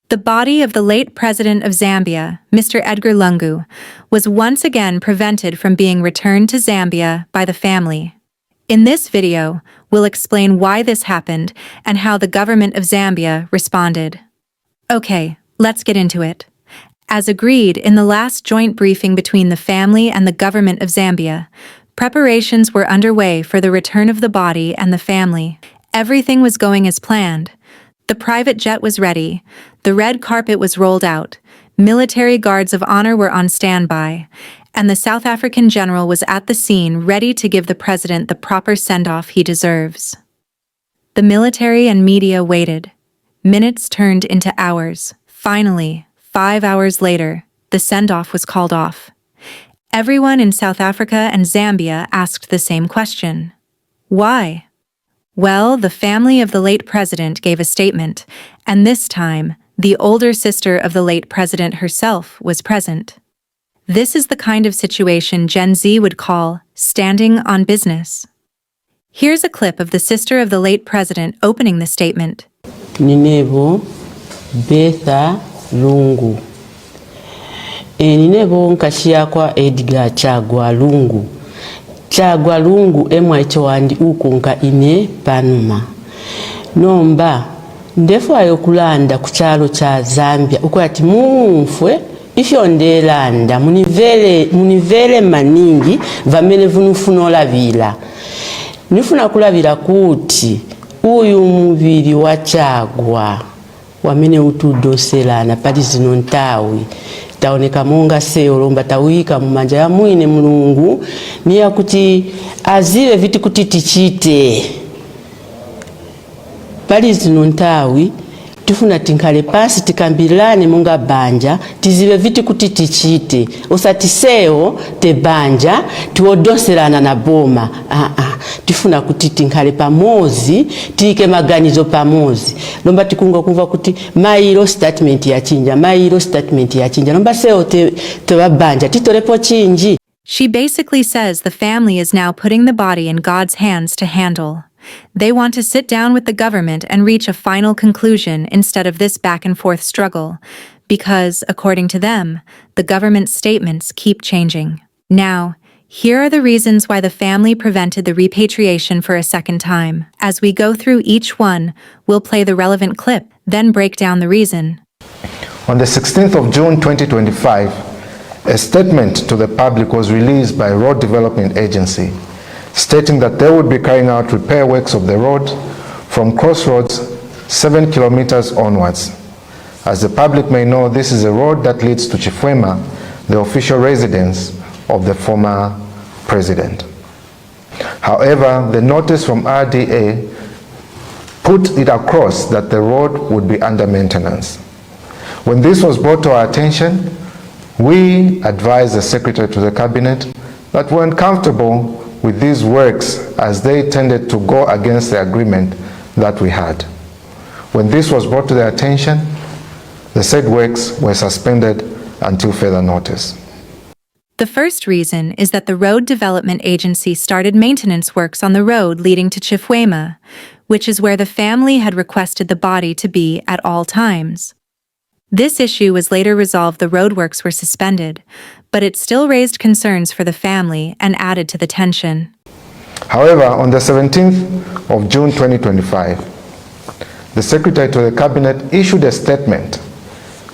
The body of the late President of Zambia, Mr. Edgar Lungu, was once again prevented from being returned to Zambia by the family. In this video, we'll explain why this happened and how the government of Zambia responded. Okay, let's get into it. As agreed in the last joint briefing between the family and the government of Zambia, preparations were underway for the return of the body and the family. Everything was going as planned. The private jet was ready, the red carpet was rolled out, military guards of honor were on standby, and the South African general was at the scene ready to give the president the proper send-off he deserves. The military and media waited. Minutes turned into hours. Finally, 5 hours later, the send-off was called off. Everyone in South Africa and Zambia asked the same question. Why? Well, the family of the late president gave a statement, and this time, the older sister of the late president herself was present. This is the kind of situation Gen Z would call standing on business. Here's a clip of the sister of the late president opening the statement. Ninebo Betha Lungu. Ninebo nkashia kwa Edgar Lungu. Lungu emwacho wandi ukunka ine panuma. Nomba ndefu ayokulanda kuchalo cha Zambia uko ati mumfwe ifyondelanda munivele maningi vamene vunufunola vila. Nifuna kulavila kuti uyu muvili wa Chagwa wamene utudoselana pali zino ntawi taoneka monga seolomba tawika mumanja ya mwine Mulungu niya kuti azive viti kuti tichite pali zino ntawi tifuna tinkale pasi tikambilane monga banja tizive viti kuti tichite osati seo te banja tiwodoselana na boma tifuna kuti tinkale pamozi tike maganizo pamozi lomba tikunga kumva kuti mailo statement ya chinja lomba seo te banja titolepo chinji. She basically says the family is now putting the body in God's hands to handle. They want to sit down with the government and reach a final conclusion instead of this back-and-forth struggle, because, according to them, the government's statements keep changing. Now, here are the reasons why the family prevented the repatriation for a second time. As we go through each one, we'll play the relevant clip, then break down the reason. On the 16th of June 2025, a statement to the public was released by Road Development Agency, stating that they would be carrying out repair works of the road from Crossroads 7 kilometers onwards. As the public may know, this is a road that leads to Chifwema, the official residence of the former president. However, the notice from RDA put it across that the road would be under maintenance. When this was brought to our attention, we advised the Secretary to the Cabinet that we weren't comfortable with these works as they tended to go against the agreement that we had. When this was brought to their attention, the said works were suspended until further notice. The first reason is that the Road Development Agency started maintenance works on the road leading to Chifwema, which is where the family had requested the body to be at all times. This issue was later resolved. The roadworks were suspended, but it still raised concerns for the family and added to the tension. However, on the 17th of June 2025, the Secretary to the Cabinet issued a statement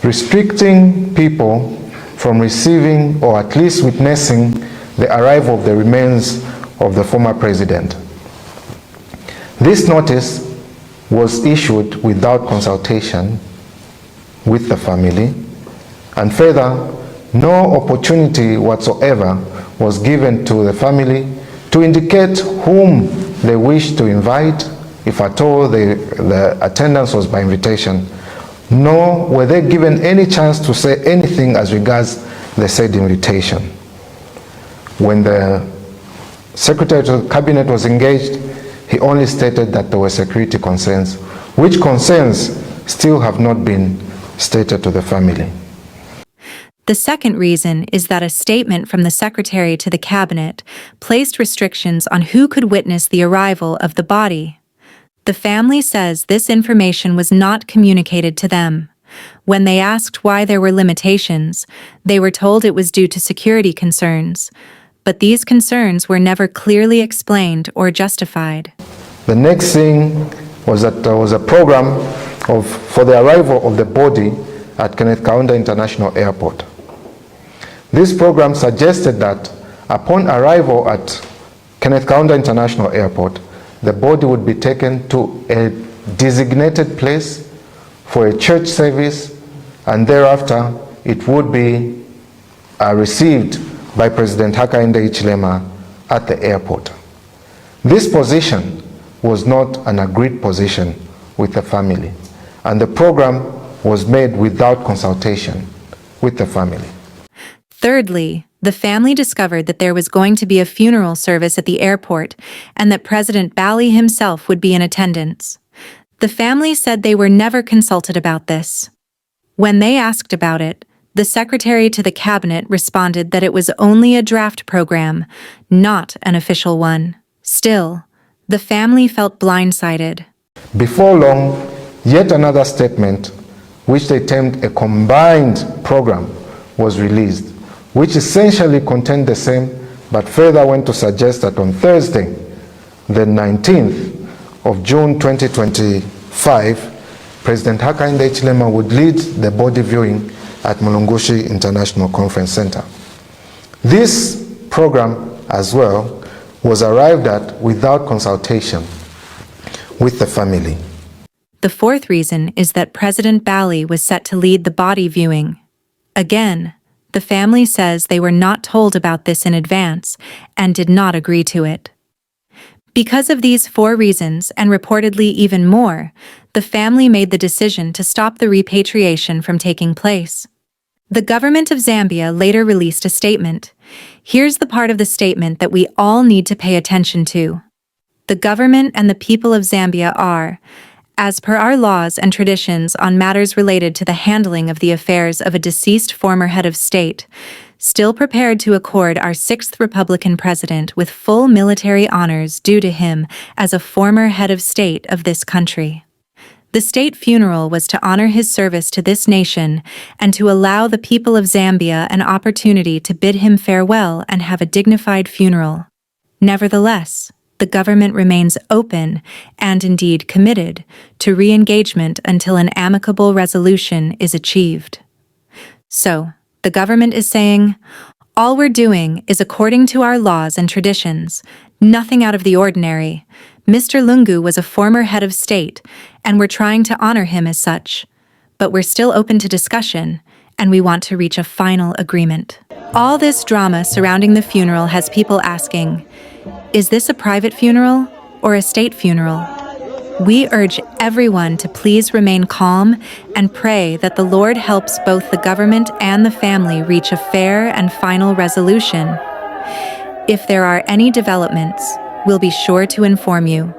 restricting people from receiving or at least witnessing the arrival of the remains of the former president. This notice was issued without consultation with the family, and further, no opportunity whatsoever was given to the family to indicate whom they wished to invite, if at all the attendance was by invitation, nor were they given any chance to say anything as regards the said invitation. When the Secretary to the Cabinet was engaged, he only stated that there were security concerns, which concerns still have not been stated to the family. The second reason is that a statement from the Secretary to the Cabinet placed restrictions on who could witness the arrival of the body. The family says this information was not communicated to them. When they asked why there were limitations, they were told it was due to security concerns, but these concerns were never clearly explained or justified. The next thing was that there was a program for the arrival of the body at Kenneth Kaunda International Airport. This program suggested that upon arrival at Kenneth Kaunda International Airport, the body would be taken to a designated place for a church service, and thereafter it would be received by President Hakainde Hichilema at the airport. This position was not an agreed position with the family, and the program was made without consultation with the family. Thirdly, the family discovered that there was going to be a funeral service at the airport and that President Bali himself would be in attendance. The family said they were never consulted about this. When they asked about it, the secretary to the cabinet responded that it was only a draft program, not an official one. Still, the family felt blindsided. Before long, yet another statement, which they termed a combined program, was released, which essentially contained the same, but further went to suggest that on Thursday, the 19th of June 2025, President Hakainde Hichilema would lead the body viewing at Mulungushi International Conference Center. This program as well was arrived at without consultation with the family. The fourth reason is that President Bali was set to lead the body viewing. Again, the family says they were not told about this in advance and did not agree to it. Because of these four reasons, and reportedly even more, the family made the decision to stop the repatriation from taking place. The government of Zambia later released a statement. Here's the part of the statement that we all need to pay attention to. The government and the people of Zambia are, as per our laws and traditions on matters related to the handling of the affairs of a deceased former head of state, still prepared to accord our sixth Republican president with full military honors due to him as a former head of state of this country. The state funeral was to honor his service to this nation and to allow the people of Zambia an opportunity to bid him farewell and have a dignified funeral. Nevertheless, the government remains open and indeed committed to re-engagement until an amicable resolution is achieved. So, the government is saying, all we're doing is according to our laws and traditions, nothing out of the ordinary. Mr. Lungu was a former head of state, and we're trying to honor him as such. But we're still open to discussion, and we want to reach a final agreement. All this drama surrounding the funeral has people asking, is this a private funeral or a state funeral? We urge everyone to please remain calm and pray that the Lord helps both the government and the family reach a fair and final resolution. If there are any developments, we'll be sure to inform you.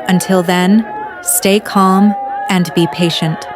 Until then, stay calm and be patient.